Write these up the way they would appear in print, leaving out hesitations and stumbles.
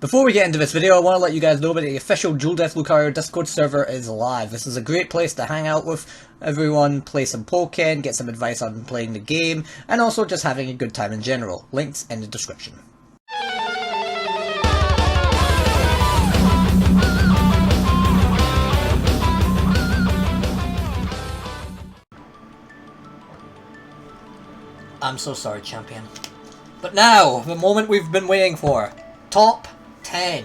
Before we get into this video, I want to let you guys know that the official DualDEATHLucario Discord server is live. This is a great place to hang out with everyone, play some Pokken, get some advice on playing the game, and also just having a good time in general. Links in the description. I'm so sorry, champion. But now, the moment we've been waiting for. Top 10.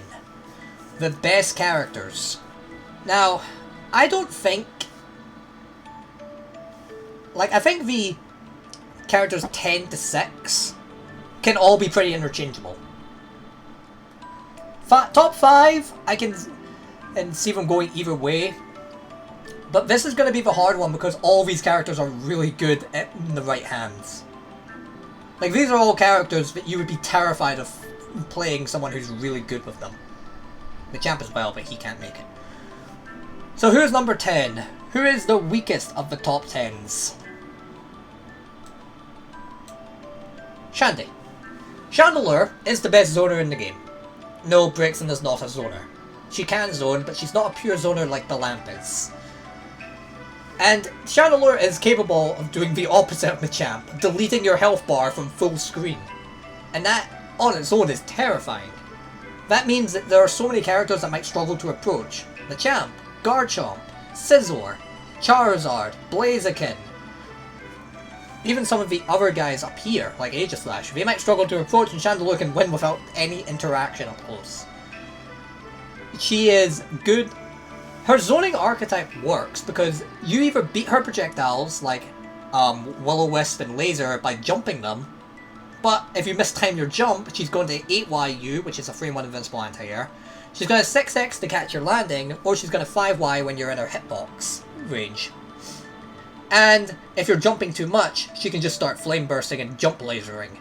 The best characters. Now, I don't think... I think the characters 10 to 6 can all be pretty interchangeable. Top 5, I can see them going either way. But this is going to be the hard one because all these characters are really good in the right hands. These are all characters that you would be terrified of playing someone who's really good with them. The champ as well, but he can't make it. So who's number 10? Who is the weakest of the top 10s? Shandy. Chandelure is the best zoner in the game. No, Braixen is not a zoner. She can zone, but she's not a pure zoner like the Lamp is. And Chandelure is capable of doing the opposite of the champ, deleting your health bar from full screen. And that, on its own, is terrifying. That means that there are so many characters that might struggle to approach. The champ, Garchomp, Scizor, Charizard, Blaziken. Even some of the other guys up here, like Aegislash, they might struggle to approach and Chandelure can win without any interaction up close. She is good. Her zoning archetype works because you either beat her projectiles, like Will-O-Wisp and Laser, by jumping them, but if you mistime your jump, she's going to 8YU, which is a frame 1 invincible anti-air, she's going to 6X to catch your landing, or she's going to 5Y when you're in her hitbox range. And if you're jumping too much, she can just start flame bursting and jump lasering.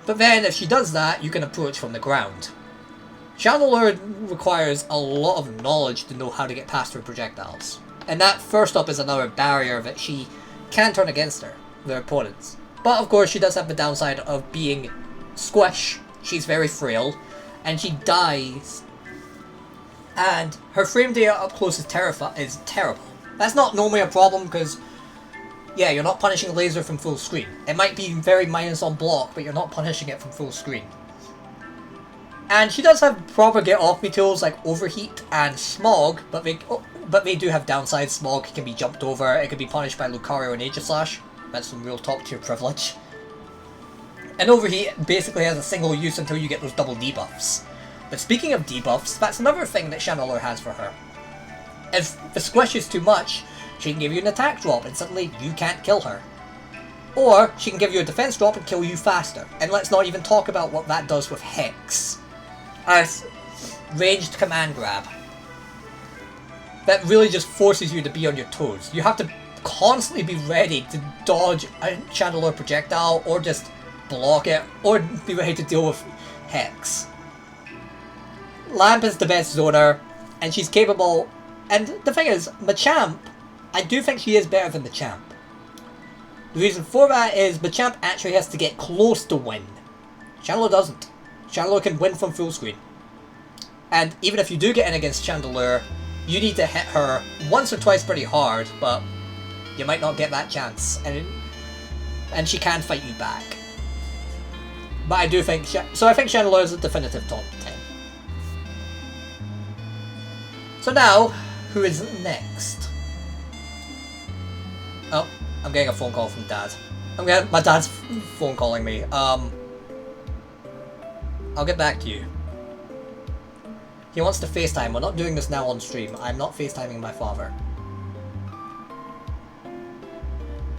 But then if she does that, you can approach from the ground. Chandelure requires a lot of knowledge to know how to get past her projectiles. And that, first up, is another barrier that she can turn against their opponents. But of course, she does have the downside of being squish. She's very frail, and she dies. And her frame data up close is terrible. That's not normally a problem because, yeah, you're not punishing laser from full screen. It might be very minus on block, but you're not punishing it from full screen. And she does have proper get-off-me tools like Overheat and Smog, but they do have downsides. Smog can be jumped over, it can be punished by Lucario and Aegislash. That's some real top-tier privilege. And Overheat basically has a single use until you get those double debuffs. But speaking of debuffs, that's another thing that Chandelure has for her. If the squish is too much, she can give you an attack drop and suddenly you can't kill her. Or she can give you a defense drop and kill you faster. And let's not even talk about what that does with Hex. As ranged command grab. That really just forces you to be on your toes. You have to constantly be ready to dodge a Chandelure projectile, or just block it, or be ready to deal with Hex. Lamp is the best zoner, and she's capable. And the thing is, Machamp, I do think she is better than the champ. The reason for that is Machamp actually has to get close to win. Chandelure doesn't. Chandelure can win from full screen. And even if you do get in against Chandelure, you need to hit her once or twice pretty hard, but you might not get that chance. And she can fight you back. But I do think... So I think Chandelure is a definitive top 10. So now, who is next? Oh, I'm getting a phone call from Dad. My dad's phone calling me. I'll get back to you. He wants to FaceTime. We're not doing this now on stream. I'm not FaceTiming my father.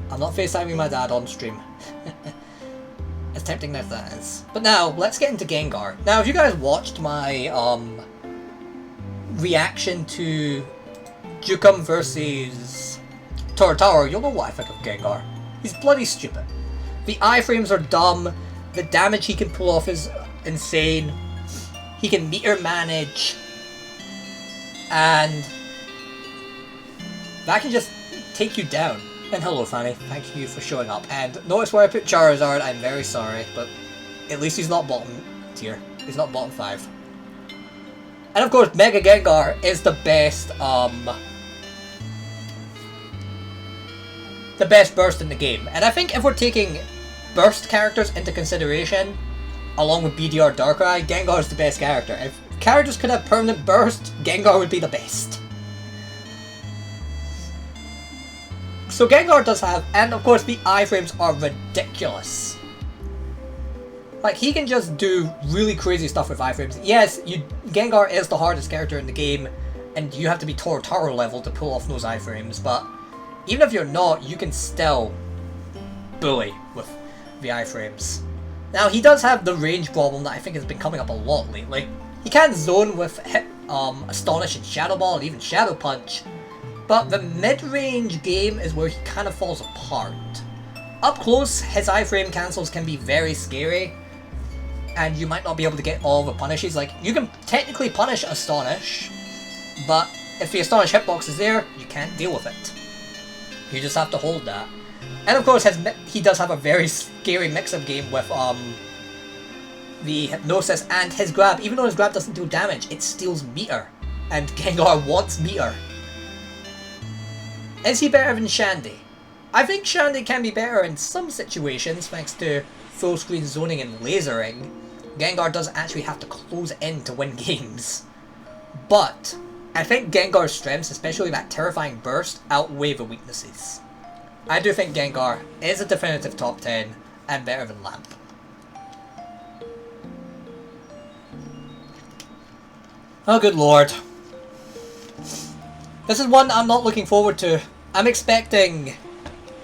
I'm not FaceTiming my dad on stream. As tempting as that is. But now, let's get into Gengar. Now, if you guys watched my reaction to Jukum versus Tower, you'll know what I think of Gengar. He's bloody stupid. The iframes are dumb. The damage he can pull off is insane. He can meter manage, and that can just take you down. And hello Fanny, thank you for showing up. And notice where I put Charizard, I'm very sorry, but at least he's not bottom tier. He's not bottom 5. And of course, Mega Gengar is the best burst in the game. And I think if we're taking burst characters into consideration, along with BDR Darkrai, Gengar is the best character. If characters could have permanent burst, Gengar would be the best. So Gengar does have, and of course the iframes are ridiculous. Like, he can just do really crazy stuff with iframes. Yes, Gengar is the hardest character in the game, and you have to be Toro level to pull off those iframes, but even if you're not, you can still bully with the iframes. Now, he does have the range problem that I think has been coming up a lot lately. He can zone with Astonish and Shadow Ball and even Shadow Punch, but the mid-range game is where he kind of falls apart. Up close, his iframe cancels can be very scary, and you might not be able to get all the punishes. Like, you can technically punish Astonish, but if the Astonish hitbox is there, you can't deal with it. You just have to hold that. And of course, he does have a very scary mix-up game with the Hypnosis and his grab. Even though his grab doesn't do damage, it steals meter, and Gengar wants meter. Is he better than Shandy? I think Shandy can be better in some situations thanks to full screen zoning and lasering. Gengar does actually have to close in to win games. But I think Gengar's strengths, especially that terrifying burst, outweigh the weaknesses. I do think Gengar is a definitive top 10 and better than Lamp. Oh good lord. This is one I'm not looking forward to. I'm expecting,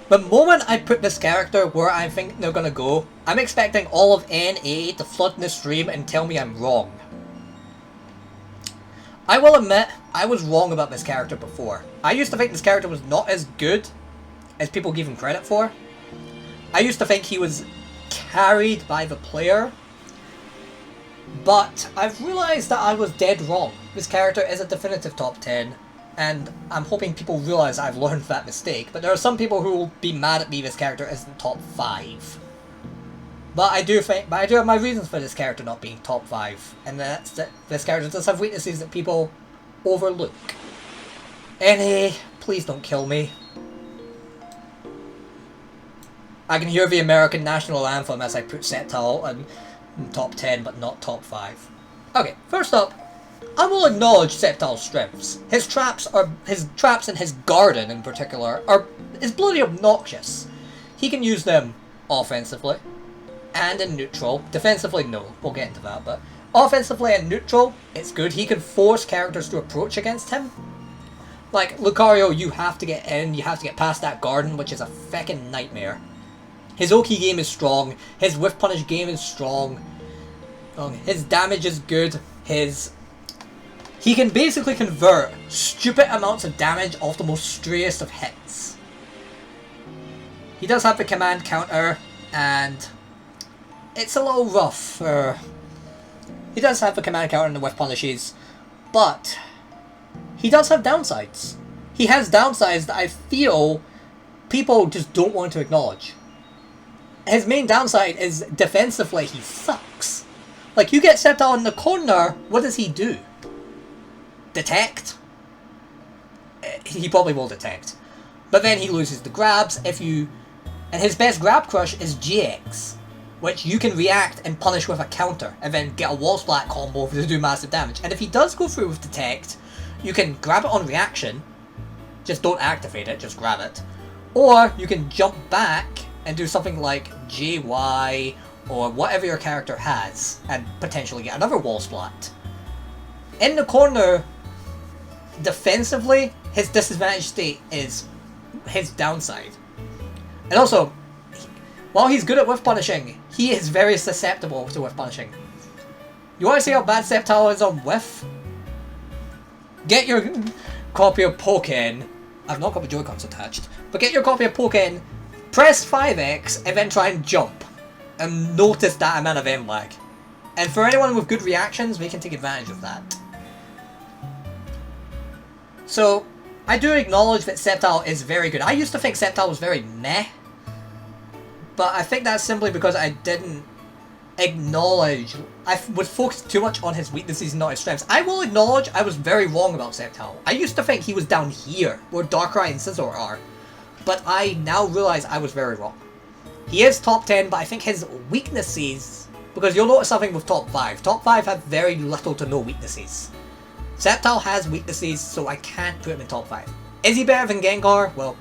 the moment I put this character where I think they're gonna go, I'm expecting all of NA to flood in the stream and tell me I'm wrong. I will admit, I was wrong about this character before. I used to think this character was not as good as people give him credit for. I used to think he was carried by the player, but I've realised that I was dead wrong. This character is a definitive top 10. And I'm hoping people realise I've learned that mistake. But there are some people who will be mad at me this character isn't top 5. But I do have my reasons for this character not being top 5. And that's that this character does have weaknesses that people overlook. NA, please don't kill me. I can hear the American national anthem as I put Sceptile in top 10 but not top 5. Okay, first up, I will acknowledge Sceptile's strengths. His traps in his garden in particular is bloody obnoxious. He can use them offensively and in neutral. Defensively, no, we'll get into that, but offensively and neutral, it's good. He can force characters to approach against him. Like Lucario, you have to get in, you have to get past that garden, which is a feckin' nightmare. His Oki game is strong, his Whiff Punish game is strong, his damage is good, he can basically convert stupid amounts of damage off the most strayest of hits. He does have the command counter, and it's a little rough. He does have the command counter and the whiff punishes, but he does have downsides. He has downsides that I feel people just don't want to acknowledge. His main downside is defensively he sucks. Like, you get Sceptile in the corner, what does he do? Detect? He probably will detect. But then he loses the grabs and his best grab crush is GX, which you can react and punish with a counter, and then get a wall splat combo to do massive damage. And if he does go through with detect, you can grab it on reaction, just don't activate it, just grab it. Or you can jump back and do something like JY, or whatever your character has, and potentially get another wall splat. In the corner, defensively, his disadvantage state is his downside. And also, while he's good at whiff punishing, he is very susceptible to whiff punishing. You want to see how bad Sceptile is on whiff? Get your copy of Pokken. I've not got the Joy-Cons attached, but get your copy of Pokken, press 5x, and then try and jump. And notice that amount of aim lag. And for anyone with good reactions, we can take advantage of that. So, I do acknowledge that Sceptile is very good. I used to think Sceptile was very meh, but I think that's simply because I didn't acknowledge... I would focus too much on his weaknesses and not his strengths. I will acknowledge I was very wrong about Sceptile. I used to think he was down here, where Darkrai and Scizor are. But I now realize I was very wrong. He is top 10, but I think his weaknesses... Because you'll notice something with top 5. Top 5 have very little to no weaknesses. Sceptile has weaknesses, so I can't put him in top 5. Is he better than Gengar? Well,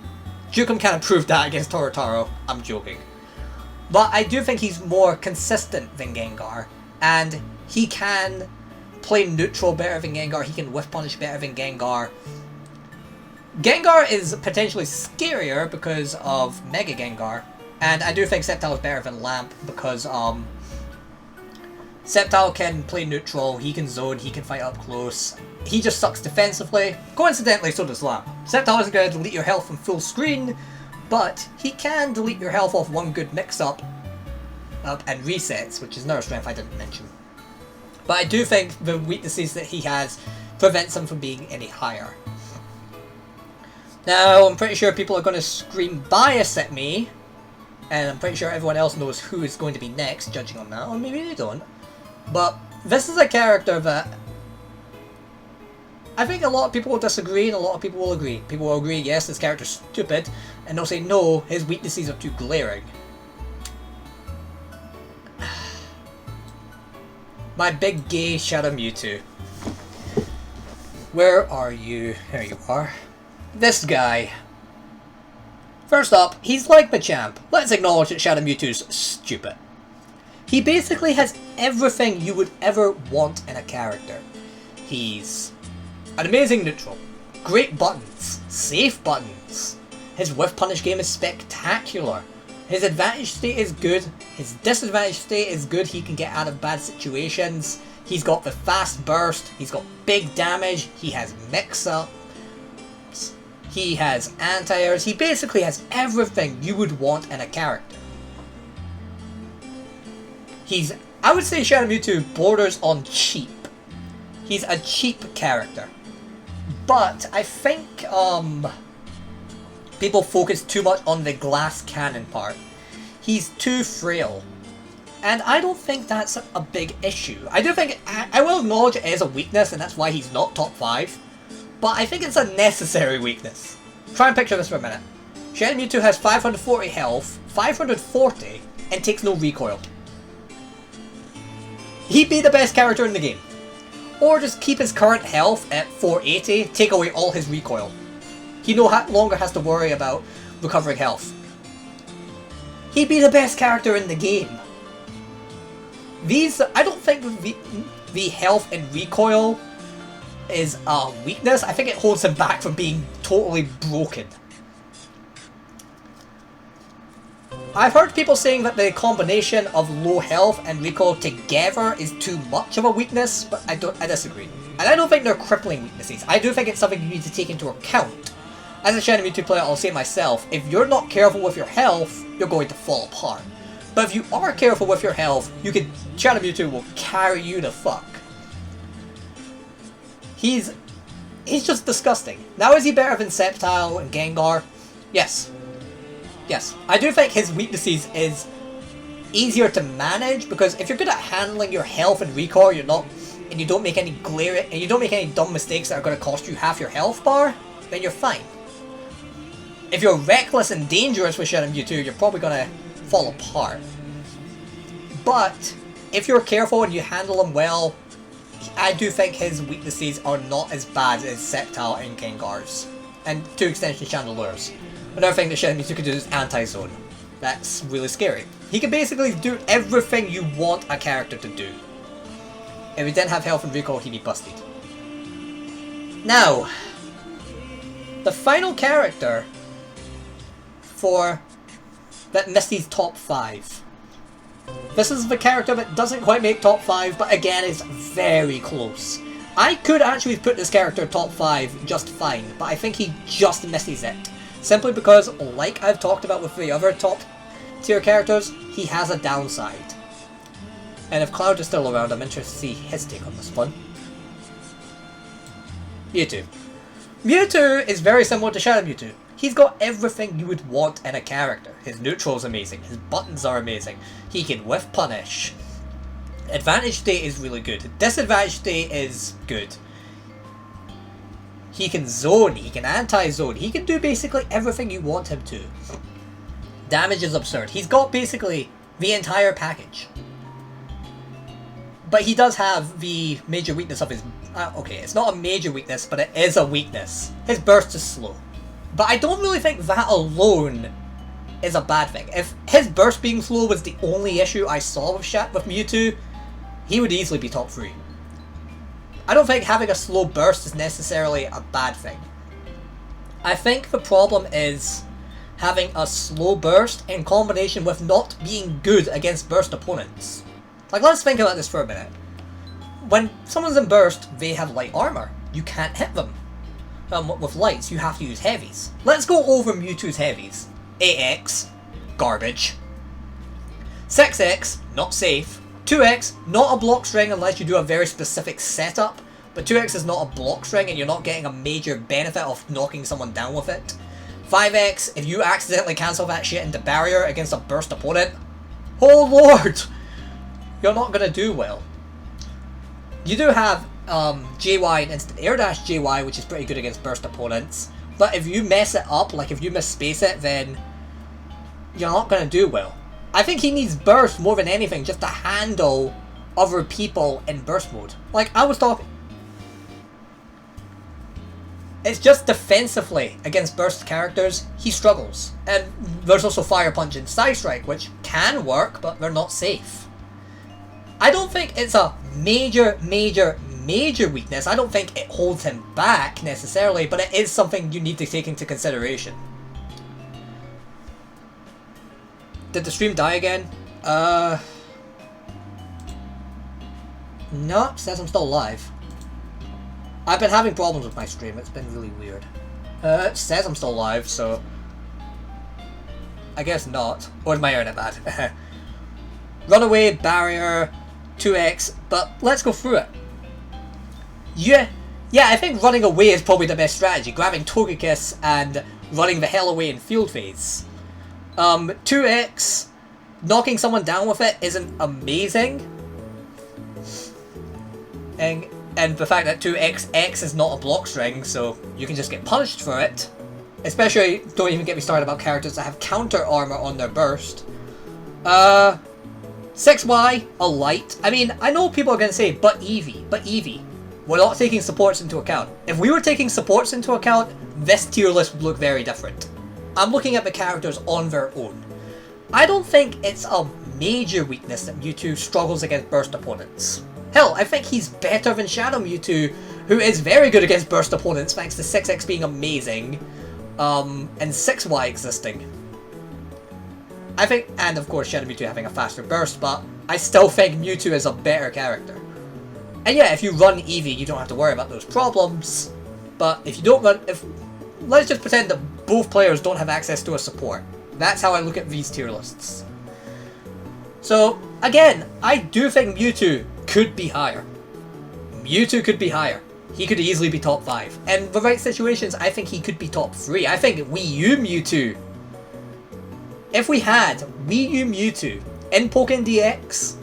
Jukum kind of proved that against Torotaro. I'm joking. But I do think he's more consistent than Gengar. And he can play neutral better than Gengar. He can whiff punish better than Gengar. Gengar is potentially scarier because of Mega Gengar. And I do think Sceptile is better than Lamp because Sceptile can play neutral, he can zone, he can fight up close. He just sucks defensively. Coincidentally, so does Lamp. Sceptile isn't going to delete your health from full screen, but he can delete your health off one good mix-up and resets, which is another strength I didn't mention. But I do think the weaknesses that he has prevents him from being any higher. Now, I'm pretty sure people are going to scream bias at me, and I'm pretty sure everyone else knows who is going to be next, judging on that, or maybe they don't. But this is a character that I think a lot of people will disagree and a lot of people will agree. People will agree, yes, this character's stupid, and they'll say, no, his weaknesses are too glaring. My big gay Shadow Mewtwo. Where are you? There you are. This guy. First up, he's like Machamp. Let's acknowledge that Shadow Mewtwo's stupid. He basically has everything you would ever want in a character. He's an amazing neutral, great buttons, safe buttons. His whiff punish game is spectacular. His advantage state is good, his disadvantage state is good, he can get out of bad situations. He's got the fast burst, he's got big damage, he has mix-up. He has anti-airs, he basically has everything you would want in a character. I would say Shadow Mewtwo borders on cheap. He's a cheap character. But I think people focus too much on the glass cannon part. He's too frail. And I don't think that's a big issue. I do think, I will acknowledge it is a weakness and that's why he's not top 5. But I think it's a necessary weakness. Try and picture this for a minute. Shadow Mewtwo has 540 health, 540, and takes no recoil. He'd be the best character in the game. Or just keep his current health at 480, take away all his recoil. He no longer has to worry about recovering health. He'd be the best character in the game. I don't think the health and recoil is a weakness. I think it holds him back from being totally broken. I've heard people saying that the combination of low health and recoil together is too much of a weakness, but I disagree. And I don't think they're crippling weaknesses. I do think it's something you need to take into account. As a Shadow Mewtwo player, I'll say myself, if you're not careful with your health, you're going to fall apart. But if you are careful with your health, Shadow Mewtwo will carry you to fuck. He's just disgusting. Now, is he better than Sceptile and Gengar? Yes. Yes. I do think his weaknesses is easier to manage, because if you're good at handling your health and recoil, and you don't make any dumb mistakes that are going to cost you half your health bar, then you're fine. If you're reckless and dangerous with Shadow Mewtwo, you're probably going to fall apart. But if you're careful and you handle him well, I do think his weaknesses are not as bad as Sceptile and Gengar's. And to extension Chandelure's. Another thing that Shadow Mewtwo can do is anti-zone. That's really scary. He can basically do everything you want a character to do. If he didn't have health and recoil, he'd be busted. Now, the final character that Misty's top 5. This is the character that doesn't quite make top 5, but again is very close. I could actually put this character top 5 just fine, but I think he just misses it. Simply because, like I've talked about with the other top tier characters, he has a downside. And if Cloud is still around, I'm interested to see his take on this one. Mewtwo. Mewtwo is very similar to Shadow Mewtwo. He's got everything you would want in a character. His neutral is amazing, his buttons are amazing, he can whiff punish, Advantage state is really good. Disadvantage state is good. He can zone, he can anti-zone, he can do basically everything you want him to. Damage is absurd. He's got basically the entire package. But he does have the major weakness of his... okay, it's not a major weakness, but it is a weakness. His burst is slow. But I don't really think that alone is a bad thing. If his burst being slow was the only issue I saw with Mewtwo, he would easily be top 3. I don't think having a slow burst is necessarily a bad thing. I think the problem is having a slow burst in combination with not being good against burst opponents. Like, let's think about this for a minute. When someone's in burst, they have light armor. You can't hit them. With lights, you have to use heavies. Let's go over Mewtwo's heavies. 8x, garbage. 6x, not safe. 2x, not a block string unless you do a very specific setup. But 2x is not a block string and you're not getting a major benefit of knocking someone down with it. 5x, if you accidentally cancel that shit into barrier against a burst opponent, oh lord! You're not going to do well. You do have JY and Instant Air Dash JY, which is pretty good against burst opponents. But if you mess it up, like if you misspace it, then you're not going to do well. I think he needs burst more than anything just to handle other people in burst mode. Like, I was talking... It's just defensively against burst characters, he struggles. And there's also Fire Punch and Side Strike, which can work, but they're not safe. I don't think it's a major weakness. I don't think it holds him back necessarily, but it is something you need to take into consideration. Did the stream die again? No, says I'm still alive. I've been having problems with my stream, it's been really weird. It says I'm still alive, so... I guess not. Or is my internet bad? Runaway, barrier, 2x, but let's go through it. Yeah, I think running away is probably the best strategy. Grabbing Togekiss and running the hell away in field phase. 2x, knocking someone down with it isn't amazing. And the fact that 2x is not a block string, so you can just get punished for it. Especially, don't even get me started about characters that have counter armor on their burst. 6y, a light. I mean, I know people are going to say, but Eevee. We're not taking supports into account. If we were taking supports into account, this tier list would look very different. I'm looking at the characters on their own. I don't think it's a major weakness that Mewtwo struggles against burst opponents. Hell, I think he's better than Shadow Mewtwo, who is very good against burst opponents thanks to 6x being amazing, and 6y existing. I think, and of course Shadow Mewtwo having a faster burst, but I still think Mewtwo is a better character. And yeah, if you run Eevee, you don't have to worry about those problems, but if you don't run, let's just pretend that both players don't have access to a support. That's how I look at these tier lists. So, again, I do think Mewtwo could be higher. Mewtwo could be higher. He could easily be top 5. And the right situations, I think he could be top 3. I think Wii U Mewtwo. If we had Wii U Mewtwo in Pokken DX,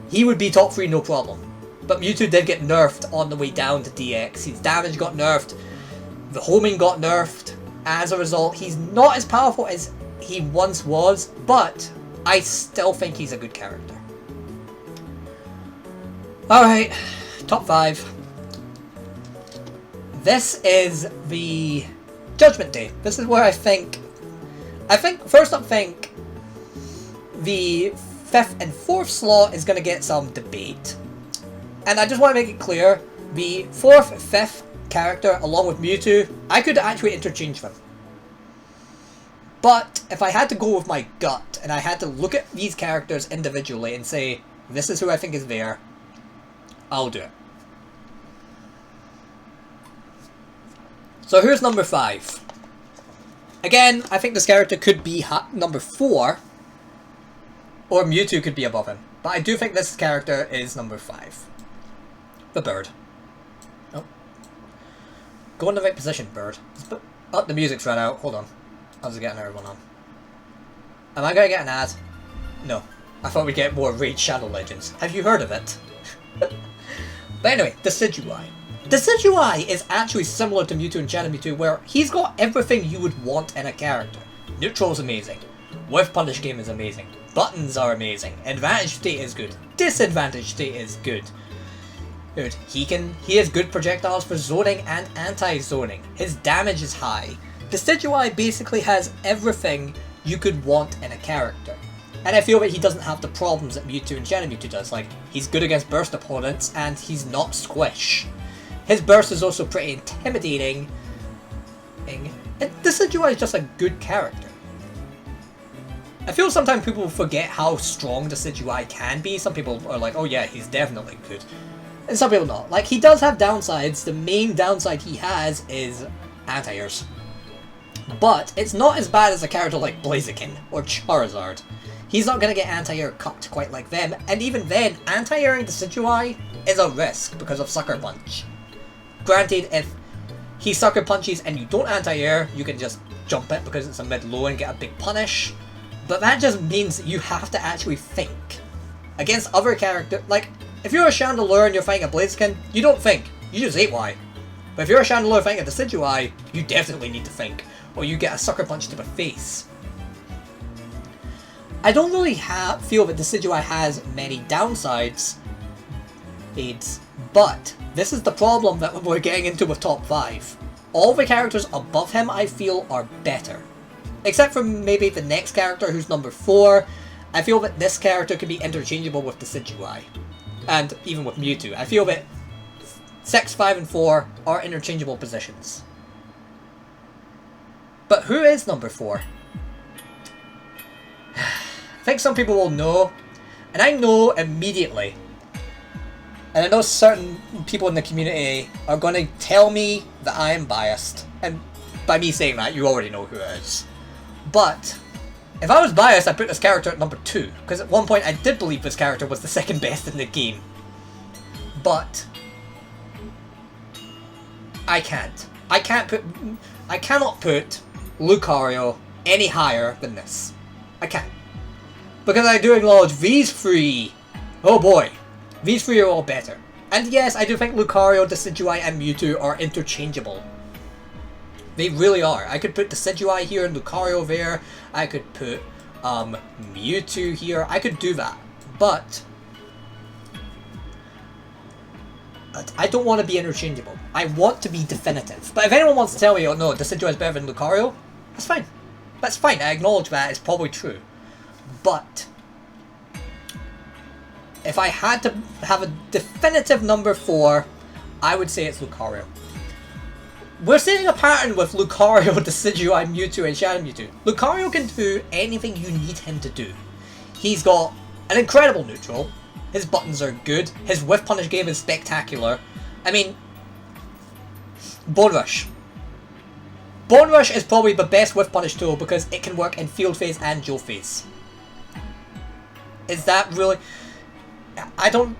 he would be top 3 no problem. But Mewtwo did get nerfed on the way down to DX. His damage got nerfed. The homing got nerfed. As a result, he's not as powerful as he once was, but I still think he's a good character. Alright, top 5. This is the Judgment Day. This is where I think the 5th and 4th slot is going to get some debate. And I just want to make it clear, the 4th, 5th character, along with Mewtwo, I could actually interchange them. But if I had to go with my gut, and I had to look at these characters individually and say, this is who I think is there, I'll do it. So here's number 5. Again, I think this character could be number 4, or Mewtwo could be above him. But I do think this character is number 5. The bird. Oh. Go in the right position, bird. Oh, the music's run out. Hold on. I was getting everyone on. Am I going to get an ad? No. I thought we'd get more Raid Shadow Legends. Have you heard of it? But anyway, Decidueye. Decidueye is actually similar to Mewtwo and Chandelure, where he's got everything you would want in a character. Neutral's amazing. Whiff Punish game is amazing. Buttons are amazing. Advantage state is good. Disadvantage state is good. Dude, he has good projectiles for zoning and anti-zoning. His damage is high. Decidueye basically has everything you could want in a character. And I feel that he doesn't have the problems that Mewtwo and Chandelure does. Like, he's good against burst opponents and he's not squish. His burst is also pretty intimidating. And Decidueye is just a good character. I feel sometimes people forget how strong Decidueye can be. Some people are like, oh yeah, he's definitely good. And some people not. Like, he does have downsides. The main downside he has is anti-airs. But it's not as bad as a character like Blaziken or Charizard. He's not going to get anti-air cucked quite like them, and even then, anti-airing Decidueye is a risk because of Sucker Punch. Granted, if he Sucker Punches and you don't anti-air, you can just jump it because it's a mid-low and get a big punish. But that just means that you have to actually think. Against other characters, like, if you're a Chandelure and you're fighting a Blaziken, you don't think, you just 8Y. But if you're a Chandelure fighting a Decidueye, you definitely need to think, or you get a Sucker Punch to the face. I don't really feel that Decidueye has many downsides, but this is the problem that we're getting into with top 5. All the characters above him I feel are better. Except for maybe the next character who's number 4, I feel that this character can be interchangeable with Decidueye. And even with Mewtwo. I feel that 6, 5, and 4 are interchangeable positions. But who is number 4? I think some people will know, and I know immediately. And I know certain people in the community are going to tell me that I am biased. And by me saying that, you already know who it is. But if I was biased, I'd put this character at number 2. Because at one point I did believe this character was the second best in the game. But I can't. I cannot put Lucario any higher than this. I can't. Because I do acknowledge these 3. Oh boy. These 3 are all better. And yes, I do think Lucario, Decidueye, and Mewtwo are interchangeable. They really are. I could put Decidueye here and Lucario there. I could put Mewtwo here. I could do that. But I don't want to be interchangeable. I want to be definitive. But if anyone wants to tell me, oh no, Decidueye is better than Lucario, that's fine. That's fine. I acknowledge that. It's probably true. But if I had to have a definitive number 4, I would say it's Lucario. We're seeing a pattern with Lucario, Decidueye, Mewtwo, and Shadow Mewtwo. Lucario can do anything you need him to do. He's got an incredible neutral. His buttons are good. His whiff punish game is spectacular. I mean, Bone Rush. Bone Rush is probably the best whiff punish tool because it can work in field phase and dual phase. Is that really... I don't...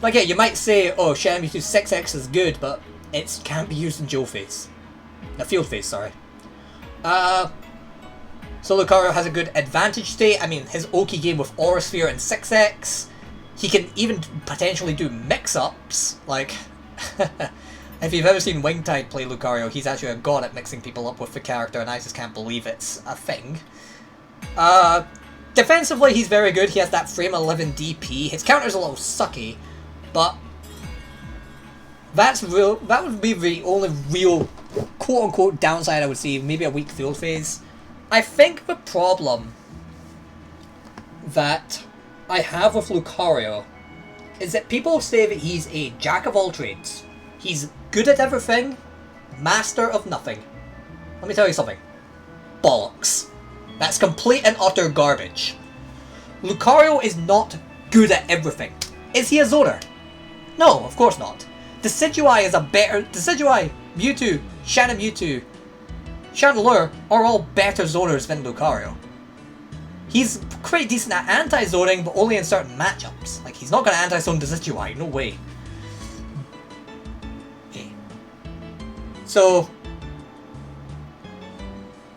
Like, yeah, you might say, oh, Shadow Mewtwo 6X is good, but it can't be used in dual phase. No, field phase, sorry. So Lucario has a good advantage state. I mean, his Oki game with Aura Sphere and 6X. He can even potentially do mix-ups. Like, if you've ever seen Wingtide play Lucario, he's actually a god at mixing people up with the character, and I just can't believe it's a thing. Defensively, he's very good. He has that frame 11 DP. His counter's a little sucky, but that's real. That would be the only real quote-unquote downside I would see. Maybe a weak field phase. I think the problem that I have with Lucario is that people say that he's a jack of all trades. He's good at everything, master of nothing. Let me tell you something. Bollocks. That's complete and utter garbage. Lucario is not good at everything. Is he a zoner? No, of course not. Decidueye is a better... Decidueye, Mewtwo, Mewtwo, Chandelure are all better zoners than Lucario. He's quite decent at anti-zoning, but only in certain matchups. Like, he's not going to anti-zone Decidueye, no way. Okay. So,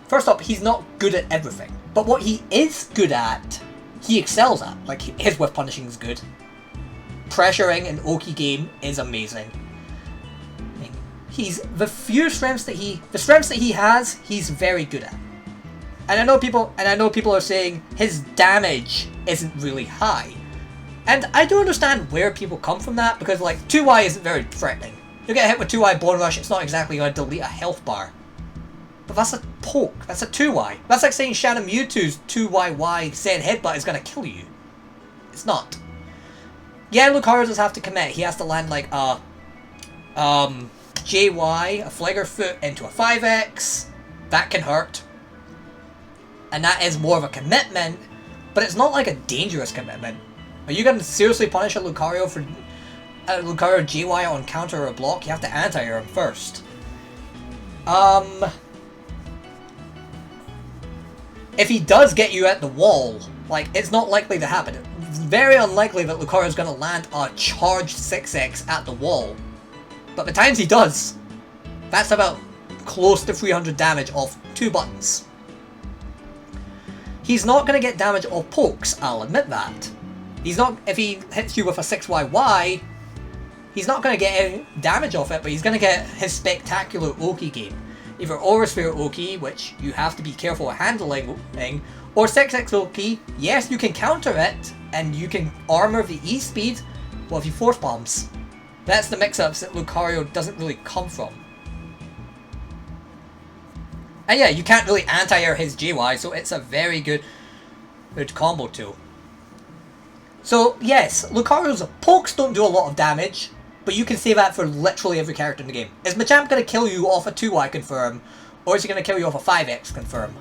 first up, he's not good at everything. But what he is good at, he excels at. Like, his whiff punishing is good. Pressuring in Oki game is amazing. He's the strengths that he has, he's very good at. And I know people are saying his damage isn't really high. And I do understand where people come from that, because like 2Y isn't very threatening. You get hit with 2Y Bone Rush, it's not exactly going to delete a health bar. But that's a poke, that's a 2Y. That's like saying Shadow Mewtwo's 2YY Zen Headbutt is going to kill you. It's not. Yeah, Lucario does have to commit. He has to land like a JY, a Flagger Foot into a 5X. That can hurt. And that is more of a commitment, but it's not like a dangerous commitment. Are you going to seriously punish a Lucario for Lucario JY on counter or block? You have to anti-air him first. If he does get you at the wall, like, it's not likely to happen. It's very unlikely that Lucario is going to land a charged 6X at the wall. But the times he does, that's about close to 300 damage off 2 buttons. He's not going to get damage off pokes, I'll admit that. He's not, if he hits you with a 6YY, he's not going to get any damage off it, but he's going to get his spectacular Oki game. Either Aurasphere Oki, which you have to be careful of handling, or 6X Oki. Yes, you can counter it, and you can armor the E-speed, well, if he force bombs. That's the mix-ups that Lucario doesn't really come from. And yeah, you can't really anti-air his JY, so it's a very good combo tool. So yes, Lucario's pokes don't do a lot of damage, but you can say that for literally every character in the game. Is Machamp going to kill you off a 2Y confirm, or is he going to kill you off a 5X confirm?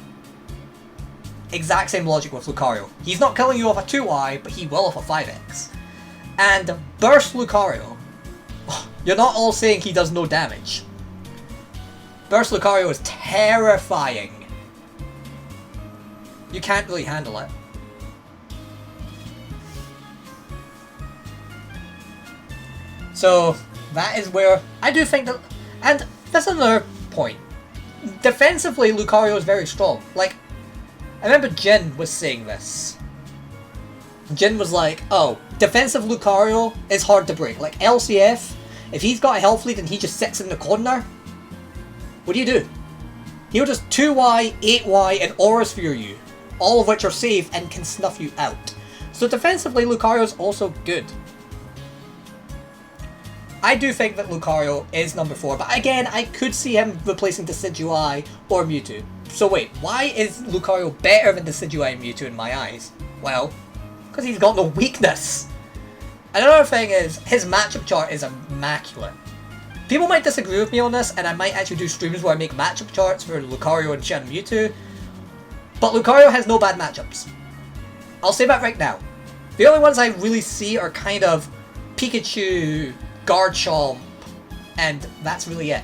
Exact same logic with Lucario. He's not killing you off a 2Y, but he will off a 5X. And Burst Lucario, you're not all saying he does no damage. Burst Lucario is terrifying. You can't really handle it. So, that is where I do think that... And that's another point. Defensively, Lucario is very strong. Like, I remember Jin was saying this. Jin was like, oh, defensive Lucario is hard to break. Like, LCF, if he's got a health lead and he just sits in the corner, what do? He'll just 2Y, 8Y, and Aurasphere you, all of which are safe and can snuff you out. So defensively, Lucario is also good. I do think that Lucario is number 4, but again, I could see him replacing Decidueye or Mewtwo. So wait, why is Lucario better than Decidueye and Mewtwo in my eyes? Well, because he's got no weakness. Another thing is, his matchup chart is immaculate. People might disagree with me on this, and I might actually do streams where I make matchup charts for Lucario and Shadow Mewtwo, but Lucario has no bad matchups. I'll say that right now. The only ones I really see are kind of Pikachu, Garchomp, and that's really it.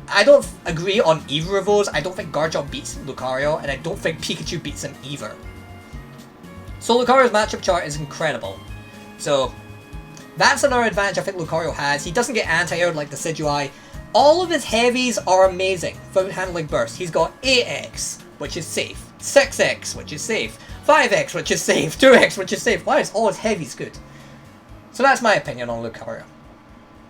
I don't agree on either of those. I don't think Garchomp beats Lucario, and I don't think Pikachu beats him either. So Lucario's matchup chart is incredible. So that's another advantage I think Lucario has. He doesn't get anti-aired like Decidueye. All of his heavies are amazing for handling burst. He's got 8X, which is safe. 6X, which is safe. 5X, which is safe. 2X, which is safe. Why is all his heavies good? So that's my opinion on Lucario.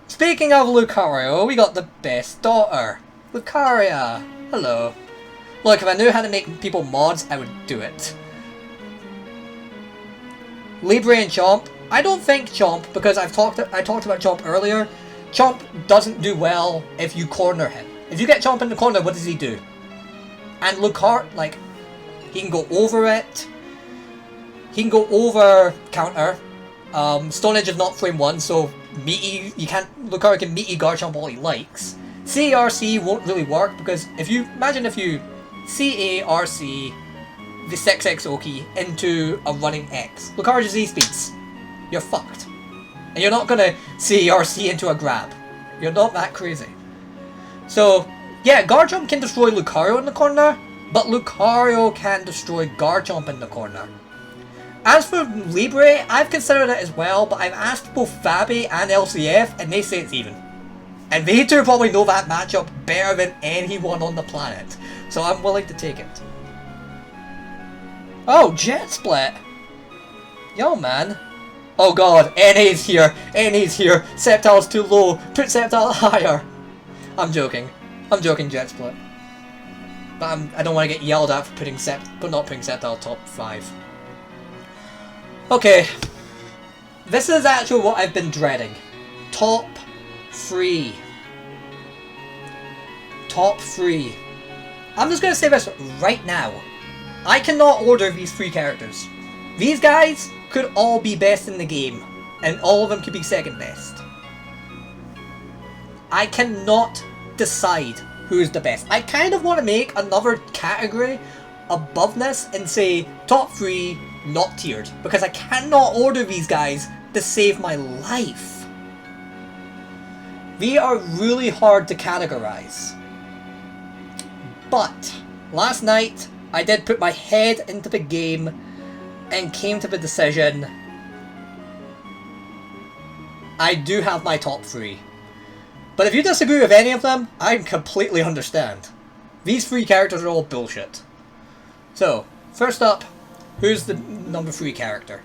Speaking of Lucario, we got the best daughter. Lucaria. Hello. Look, if I knew how to make people mods, I would do it. Libre and Chomp. I don't think Chomp, because I talked about Chomp earlier. Chomp doesn't do well if you corner him. If you get Chomp in the corner, what does he do? And Lucario, like, he can go over it. He can go over counter. Stone Edge is not frame 1, so Lucario can meaty Garchomp all he likes. CARC won't really work, because if you CARC the 6X Oki into a running X, Lucario's Z-speeds, you're fucked. And you're not gonna CARC into a grab. You're not that crazy. So, yeah, Garchomp can destroy Lucario in the corner, but Lucario can destroy Garchomp in the corner. As for Libre, I've considered it as well, but I've asked both Fabi and LCF, and they say it's even. And they two probably know that matchup better than anyone on the planet, so I'm willing to take it. Oh, Jet Split! Yo, man. Oh god, NA's here! NA's here! Sceptile's too low! Put Sceptile higher! I'm joking. I'm joking, Jet Split. But I don't want to get yelled at for not putting Sceptile top 5. Okay. This is actually what I've been dreading. Top 3. Top 3. I'm just going to say this right now. I cannot order these 3 characters. These guys could all be best in the game, and all of them could be second best. I cannot decide who's the best. I kind of want to make another category above this and say top 3 not tiered, because I cannot order these guys to save my life. They are really hard to categorize. But last night I did put my head into the game and came to the decision I do have my top 3. But if you disagree with any of them, I completely understand. These 3 characters are all bullshit. So, first up, who's the number 3 character?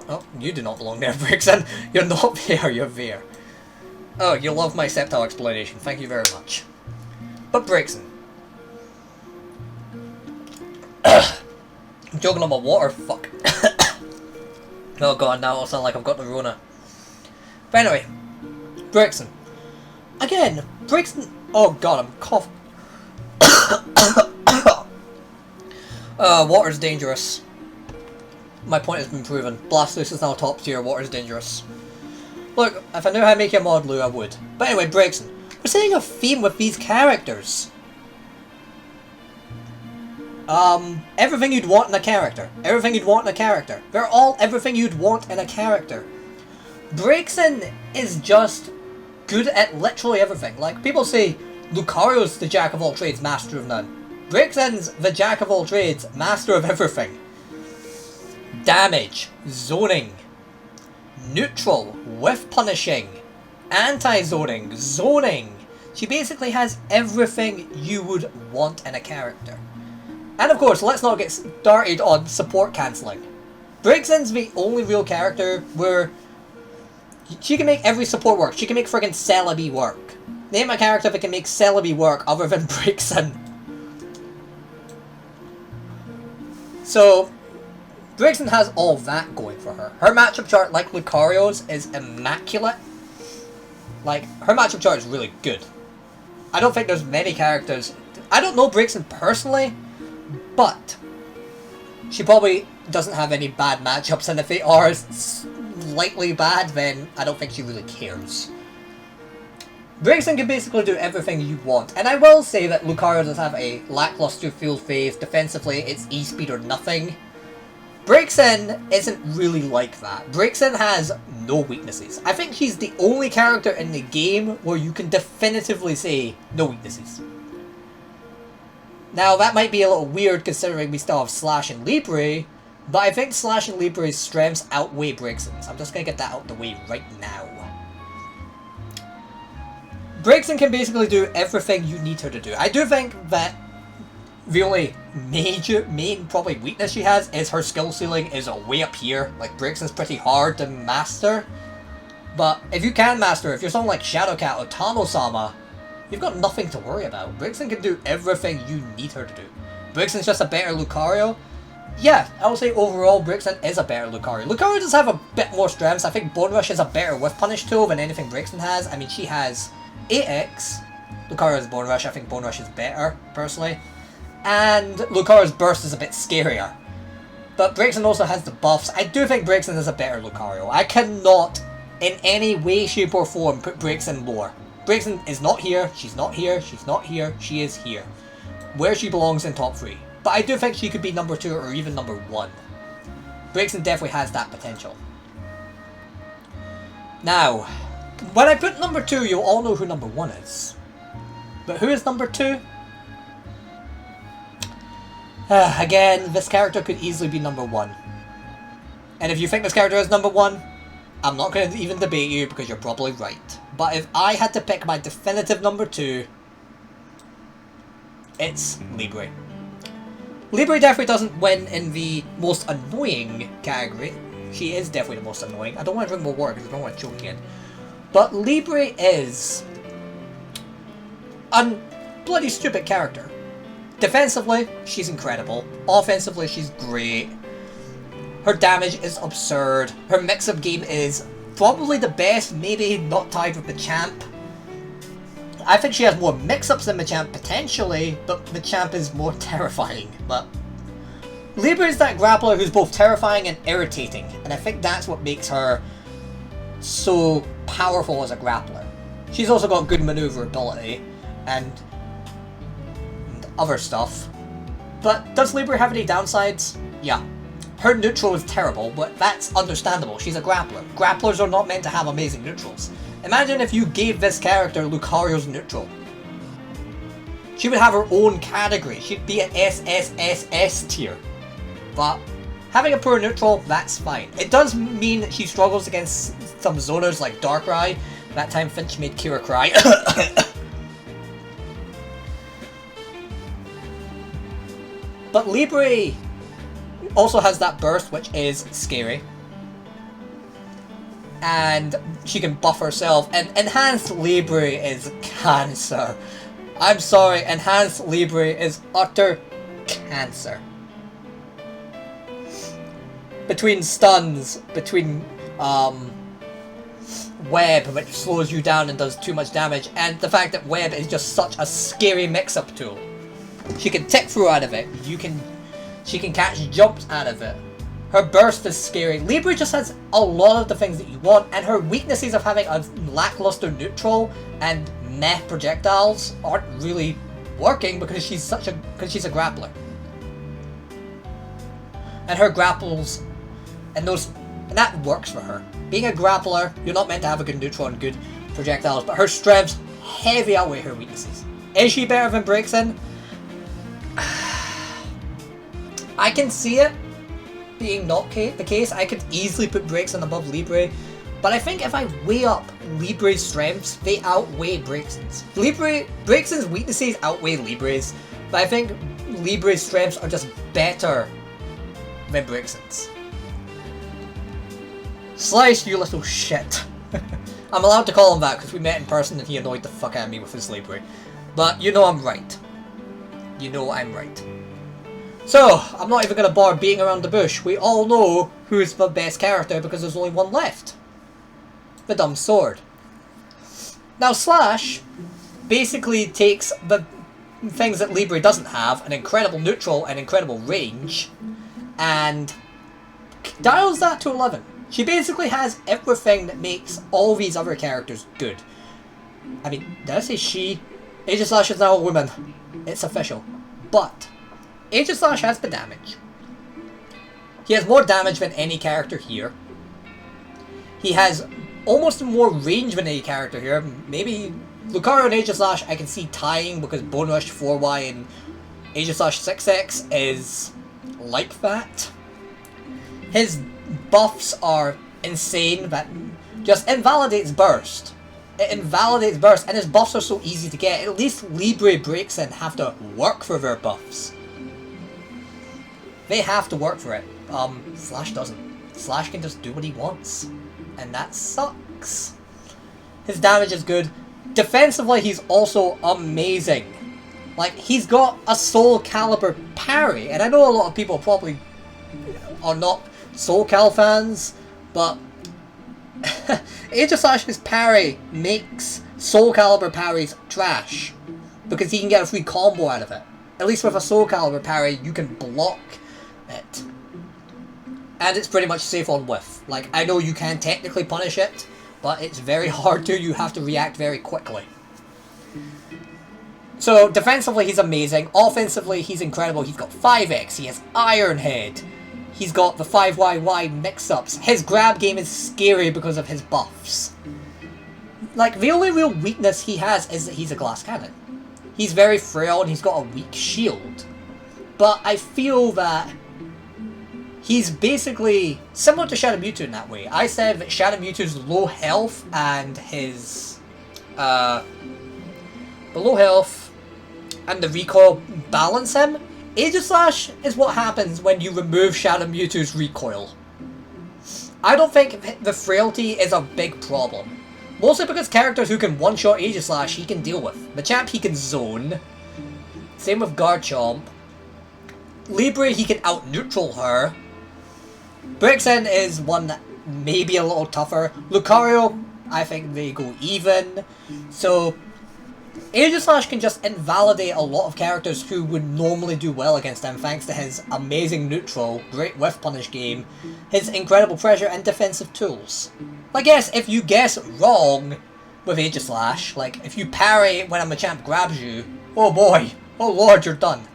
Oh, you do not belong there, Braixen. You're not there, you're there. Oh, you love my Sceptile explanation. Thank you very much. But Braixen. I'm joking on my water, fuck. Oh god, now it'll sound like I've got the Rona. But anyway, Braixen. Again, Braixen. Oh god, I'm coughing. Water's dangerous. My point has been proven. Blastoise is now top tier, water's dangerous. Look, if I knew how to make a mod Lu, I would. But anyway, Braixen. We're seeing a theme with these characters. Everything you'd want in a character. Everything you'd want in a character. They're all everything you'd want in a character. Braixen is just good at literally everything. Like, people say, Lucario's the jack of all trades, master of none. Braixen's the jack of all trades, master of everything. Damage, zoning, neutral, whiff punishing, anti-zoning, zoning. She basically has everything you would want in a character. And of course, let's not get started on support cancelling. Braixen's the only real character where she can make every support work. She can make friggin' Celebi work. Name a character that can make Celebi work other than Braixen. So, Braixen has all that going for her. Her matchup chart, like Lucario's, is immaculate. Like, her matchup chart is really good. I don't think there's many characters... I don't know Braixen personally, but she probably doesn't have any bad matchups, and if they are slightly bad, then I don't think she really cares. Braixen can basically do everything you want, and I will say that Lucario does have a lackluster field phase. Defensively, it's E-speed or nothing. Braixen isn't really like that. Braixen has no weaknesses. I think she's the only character in the game where you can definitively say no weaknesses. Now, that might be a little weird considering we still have Slash and Libre, but I think Slash and Libre's strengths outweigh Braixen's. I'm just going to get that out the way right now. Braixen can basically do everything you need her to do. I do think that the only main probably weakness she has is her skill ceiling is way up here. Like, Braixen's pretty hard to master. But if you can master, if you're someone like Shadowcat or Tano-sama, you've got nothing to worry about. Braixen can do everything you need her to do. Braixen's just a better Lucario. Yeah, I would say overall Braixen is a better Lucario. Lucario does have a bit more strengths. I think Bone Rush is a better whiff punish tool than anything Braixen has. I mean, she has 8x. Lucario has Bone Rush. I think Bone Rush is better, personally. And Lucario's burst is a bit scarier. But Braixen also has the buffs. I do think Braixen is a better Lucario. I cannot, in any way, shape or form, put Braixen lower. Braixen is not here, she's not here, she's not here, she is here. Where she belongs in top 3. But I do think she could be number 2 or even number 1. Braixen definitely has that potential. Now, when I put number 2, you'll all know who number 1 is. But who is number 2? Again, this character could easily be number 1. And if you think this character is number 1, I'm not going to even debate you because you're probably right. But if I had to pick my definitive number 2, it's Libre. Libre definitely doesn't win in the most annoying category. She is definitely the most annoying. I don't want to drink more water because I don't want to choke again. But Libre is a bloody stupid character. Defensively, she's incredible. Offensively, she's great. Her damage is absurd. Her mix-up game is probably the best, maybe not tied with Machamp. I think she has more mix-ups than Machamp potentially, but Machamp is more terrifying. But Libre is that grappler who's both terrifying and irritating, and I think that's what makes her so powerful as a grappler. She's also got good maneuverability and other stuff. But does Libre have any downsides? Yeah. Her neutral is terrible, but that's understandable. She's a grappler. Grapplers are not meant to have amazing neutrals. Imagine if you gave this character Lucario's neutral. She would have her own category. She'd be an SSSS tier. But having a poor neutral, that's fine. It does mean that she struggles against some zoners like Darkrai. That time Finch made Kira cry. But Libre also has that burst, which is scary. And she can buff herself. And Enhanced Libre is cancer. I'm sorry, Enhanced Libre is utter cancer. Between stuns, between Web, which slows you down and does too much damage, and the fact that Web is just such a scary mix-up tool. She can tick through out of it. She can catch jumps out of it. Her burst is scary. Libre just has a lot of the things that you want, and her weaknesses of having a lackluster neutral and meh projectiles aren't really working because she's a grappler. And her grapples and that works for her. Being a grappler, you're not meant to have a good neutral and good projectiles, but her strengths heavy outweigh her weaknesses. Is she better than Braixen? I can see it being not the case. I could easily put Braixen above Libre, but I think if I weigh up Libre's strengths, they outweigh Braixen's. Braixen's weaknesses outweigh Libre's, but I think Libre's strengths are just better than Braixen's. Slice, you little shit. I'm allowed to call him that because we met in person and he annoyed the fuck out of me with his Libre. But you know I'm right. You know I'm right. So, I'm not even going to bother beating around the bush. We all know who's the best character because there's only one left. The dumb sword. Now Slash basically takes the things that Libre doesn't have, an incredible neutral and incredible range, and dials that to 11. She basically has everything that makes all these other characters good. I mean, did I say she? Aegislash is now a woman. It's official. But Aegislash has the damage. He has more damage than any character here. He has almost more range than any character here. Maybe Lucario and Aegislash I can see tying because Bone Rush 4Y and Aegislash 6X is like that. His buffs are insane. That just invalidates burst. It invalidates burst, and his buffs are so easy to get. At least Libre Braixen have to work for their buffs. They have to work for it. Slash doesn't. Slash can just do what he wants. And that sucks. His damage is good. Defensively, he's also amazing. Like, he's got a Soul Calibur parry. And I know a lot of people probably are not Soul Cal fans, but Aegislash's parry makes Soul Calibur parries trash. Because he can get a free combo out of it. At least with a Soul Calibur parry, you can block it. And it's pretty much safe on whiff. Like, I know you can technically punish it, but it's very hard to. You have to react very quickly. So, defensively, he's amazing. Offensively, he's incredible. He's got 5x. He has Iron Head. He's got the 5YY mix-ups. His grab game is scary because of his buffs. Like, the only real weakness he has is that he's a glass cannon. He's very frail and he's got a weak shield. But I feel that he's basically similar to Shadow Mewtwo in that way. I said that Shadow Mewtwo's low health and his the low health and the recoil balance him. Aegislash is what happens when you remove Shadow Mewtwo's recoil. I don't think the frailty is a big problem. Mostly because characters who can one-shot Aegislash he can deal with. Machamp he can zone. Same with Garchomp. Libre he can out-neutral her. Braixen is one that may be a little tougher. Lucario, I think they go even. So, Aegislash can just invalidate a lot of characters who would normally do well against him thanks to his amazing neutral, great whiff punish game, his incredible pressure and defensive tools. I guess if you guess wrong with Aegislash, like if you parry when a Machamp grabs you, oh boy, oh lord, you're done.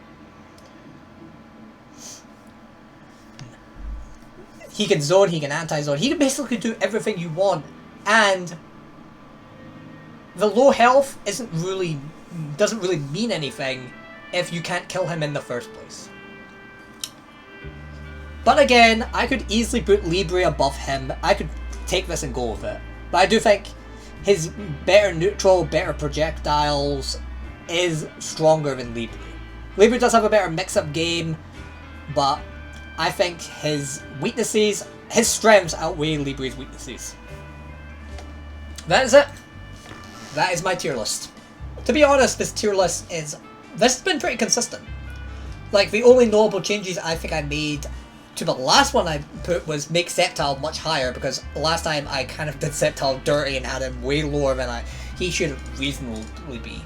He can zone, he can anti-zone, he can basically do everything you want, and the low health doesn't really mean anything if you can't kill him in the first place. But again, I could easily put Libre above him. I could take this and go with it. But I do think his better neutral, better projectiles is stronger than Libre. Libre does have a better mix-up game, but I think his weaknesses, his strengths outweigh Libre's weaknesses. That is it. That is my tier list. To be honest, this tier list has been pretty consistent. Like, the only notable changes I think I made to the last one I put was make Sceptile much higher, because last time I kind of did Sceptile dirty and had him way lower than he should reasonably be.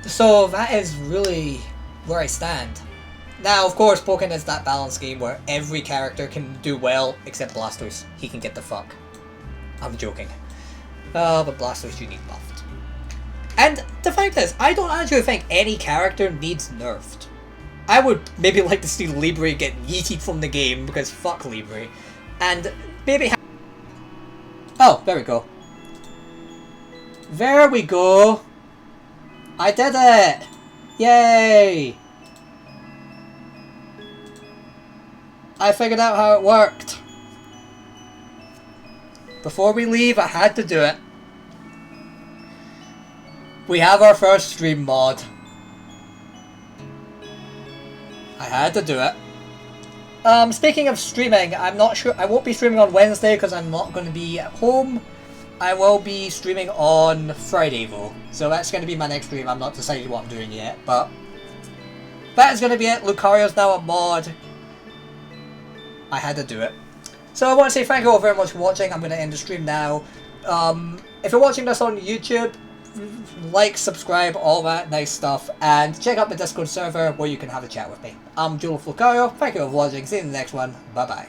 So that is really where I stand. Now, of course, Pokken is that balance game where every character can do well except Blastoise. He can get the fuck. I'm joking. But Blastoise you need buffed. And the fact is, I don't actually think any character needs nerfed. I would maybe like to see Libre get yeeted from the game, because fuck Libre. And maybe oh, there we go. There we go! I did it! Yay! I figured out how it worked. Before we leave, I had to do it. We have our first stream mod. I had to do it. Speaking of streaming, I'm not sure. I won't be streaming on Wednesday because I'm not going to be at home. I will be streaming on Friday though. So that's going to be my next stream. I'm not decided what I'm doing yet. But that is going to be it. Lucario's now a mod. I had to do it. So I want to say thank you all very much for watching. I'm going to end the stream now. If you're watching this on YouTube, like, subscribe, all that nice stuff, and check out the Discord server where you can have a chat with me. I'm DualDEATHLucario. Thank you for watching. See you in the next one. Bye bye.